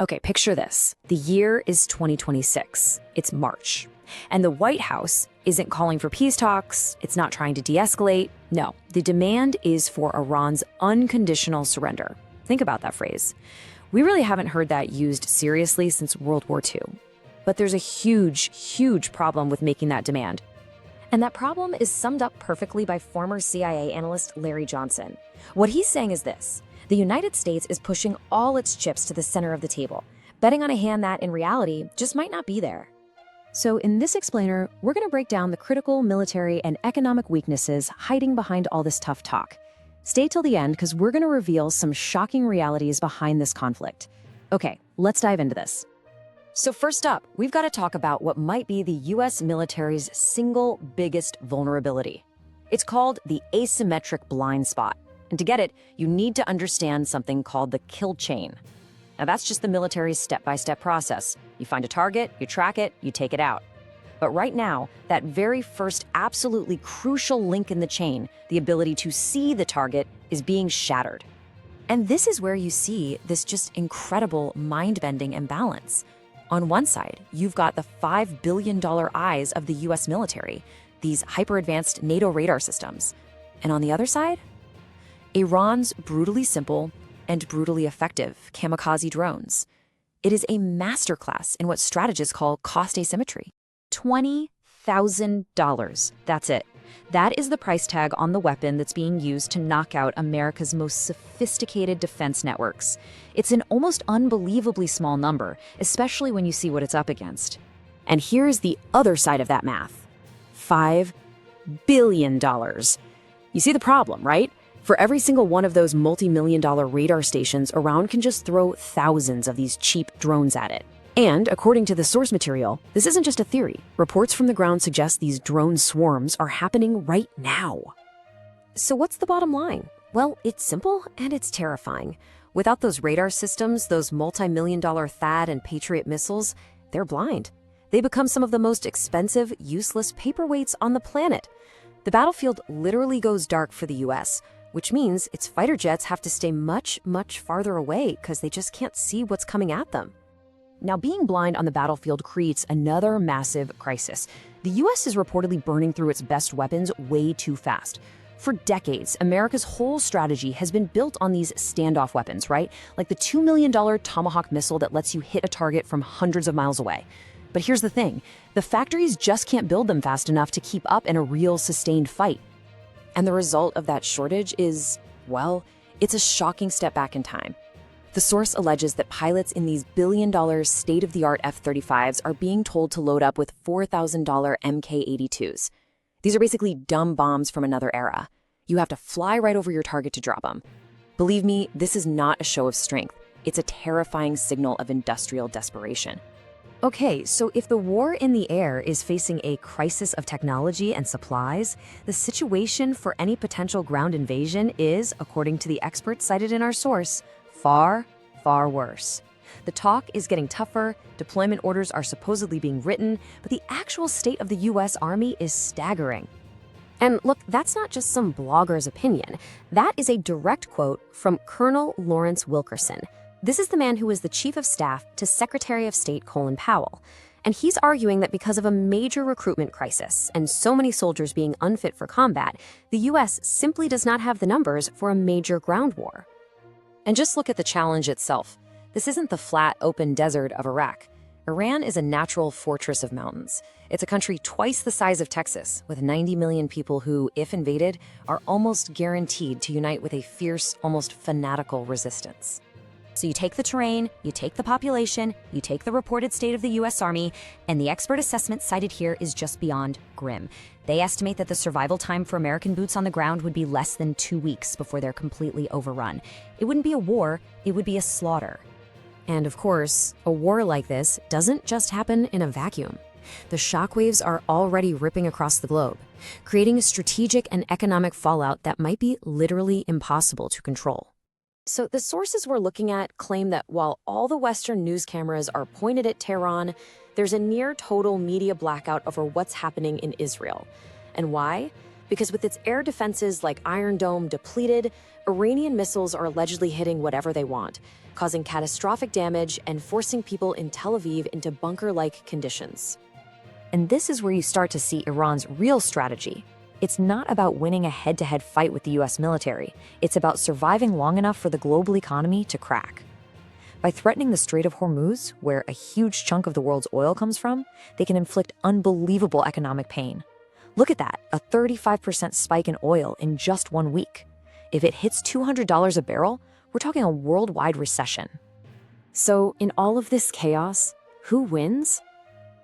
Okay, picture this. The year is 2026. It's March. And the White House isn't calling for peace talks. It's not trying to de-escalate. No, the demand is for Iran's unconditional surrender. Think about that phrase. We really haven't heard that used seriously since World War II. But there's a huge problem with making that demand. And that problem is summed up perfectly by former CIA analyst Larry Johnson. What he's saying is this: the United States is pushing all its chips to the center of the table, betting on a hand that, in reality, just might not be there. So in this explainer, we're going to break down the critical military and economic weaknesses hiding behind all this tough talk. Stay till the end because we're going to reveal some shocking realities behind this conflict. Okay, let's dive into this. So first up, we've got to talk about what might be the US military's single biggest vulnerability. It's called the asymmetric blind spot. And to get it, you need to understand something called the kill chain. Now that's just the military's step-by-step process. You find a target, you track it, you take it out. But right now, that very first absolutely crucial link in the chain, the ability to see the target, is being shattered. And this is where you see this just incredible mind-bending imbalance. On one side, you've got the $5 billion eyes of the US military, these hyper-advanced NATO radar systems. And on the other side, Iran's brutally simple and brutally effective kamikaze drones. It is a masterclass in what strategists call cost asymmetry. $20,000. That's it. That is the price tag on the weapon that's being used to knock out America's most sophisticated defense networks. It's an almost unbelievably small number, especially when you see what it's up against. And here's the other side of that math. $5 billion. You see the problem, right? For every single one of those multi-million-dollar radar stations, Iran can just throw thousands of these cheap drones at it. And according to the source material, this isn't just a theory. Reports from the ground suggest these drone swarms are happening right now. So what's the bottom line? Well, it's simple and it's terrifying. Without those radar systems, those multi-million-dollar THAAD and Patriot missiles, they're blind. They become some of the most expensive, useless paperweights on the planet. The battlefield literally goes dark for the US, which means its fighter jets have to stay much farther away because they just can't see what's coming at them. Now, being blind on the battlefield creates another massive crisis. The US is reportedly burning through its best weapons way too fast. For decades, America's whole strategy has been built on these standoff weapons, right? Like the $2 million Tomahawk missile that lets you hit a target from hundreds of miles away. But here's the thing, the factories just can't build them fast enough to keep up in a real sustained fight. And the result of that shortage is, well, it's a shocking step back in time. The source alleges that pilots in these billion-dollar state-of-the-art F35s are being told to load up with $4,000 Mk-82s. These are basically dumb bombs from another era. You have to fly right over your target to drop them. Believe me, this is not a show of strength. It's a terrifying signal of industrial desperation. Okay, so if the war in the air is facing a crisis of technology and supplies, the situation for any potential ground invasion is, according to the experts cited in our source, far worse. The talk is getting tougher, deployment orders are supposedly being written, but the actual state of the US Army is staggering. And look, that's not just some blogger's opinion. That is a direct quote from Colonel Lawrence Wilkerson. This is the man who was the Chief of Staff to Secretary of State Colin Powell. And he's arguing that because of a major recruitment crisis and so many soldiers being unfit for combat, the US simply does not have the numbers for a major ground war. And just look at the challenge itself. This isn't the flat, open desert of Iraq. Iran is a natural fortress of mountains. It's a country twice the size of Texas, with 90 million people who, if invaded, are almost guaranteed to unite with a fierce, almost fanatical resistance. So you take the terrain, you take the population, you take the reported state of the US Army, and the expert assessment cited here is just beyond grim. They estimate that the survival time for American boots on the ground would be less than 2 weeks before they're completely overrun. It wouldn't be a war, it would be a slaughter. And of course, a war like this doesn't just happen in a vacuum. The shockwaves are already ripping across the globe, creating a strategic and economic fallout that might be literally impossible to control. So the sources we're looking at claim that while all the Western news cameras are pointed at Tehran, there's a near total media blackout over what's happening in Israel. And why? Because with its air defenses like Iron Dome depleted, Iranian missiles are allegedly hitting whatever they want. causing catastrophic damage and forcing people in Tel Aviv into bunker-like conditions. And this is where you start to see Iran's real strategy. It's not about winning a head-to-head fight with the US military. It's about surviving long enough for the global economy to crack. By threatening the Strait of Hormuz, where a huge chunk of the world's oil comes from, they can inflict unbelievable economic pain. Look at that, a 35% spike in oil in just 1 week. If it hits $200 a barrel, we're talking a worldwide recession. So, in all of this chaos, who wins?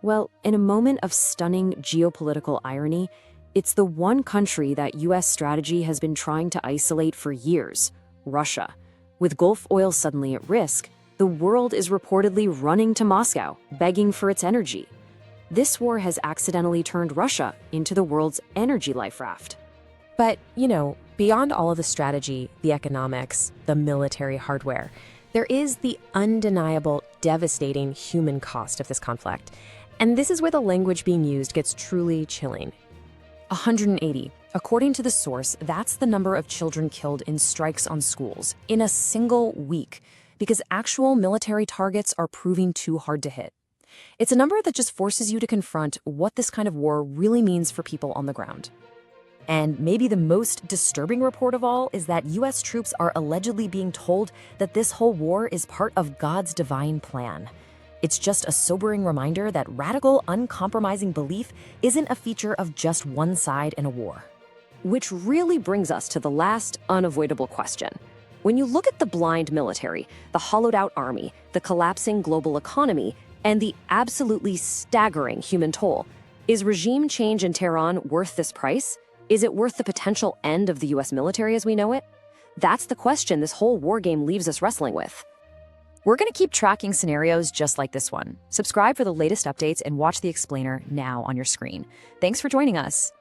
Well, in a moment of stunning geopolitical irony, it's the one country that US strategy has been trying to isolate for years, Russia. With Gulf oil suddenly at risk, the world is reportedly running to Moscow, begging for its energy. This war has accidentally turned Russia into the world's energy life raft. But, beyond all of the strategy, the economics, the military hardware, there is the undeniable, devastating human cost of this conflict. And this is where the language being used gets truly chilling. 180. According to the source, that's the number of children killed in strikes on schools in a single week, because actual military targets are proving too hard to hit. It's a number that just forces you to confront what this kind of war really means for people on the ground. And maybe the most disturbing report of all is that US troops are allegedly being told that this whole war is part of God's divine plan. It's just a sobering reminder that radical, uncompromising belief isn't a feature of just one side in a war. Which really brings us to the last unavoidable question. When you look at the blind military, the hollowed-out army, the collapsing global economy, and the absolutely staggering human toll, is regime change in Tehran worth this price? Is it worth the potential end of the US military as we know it? That's the question this whole war game leaves us wrestling with. We're going to keep tracking scenarios just like this one. Subscribe for the latest updates and watch the explainer now on your screen. Thanks for joining us.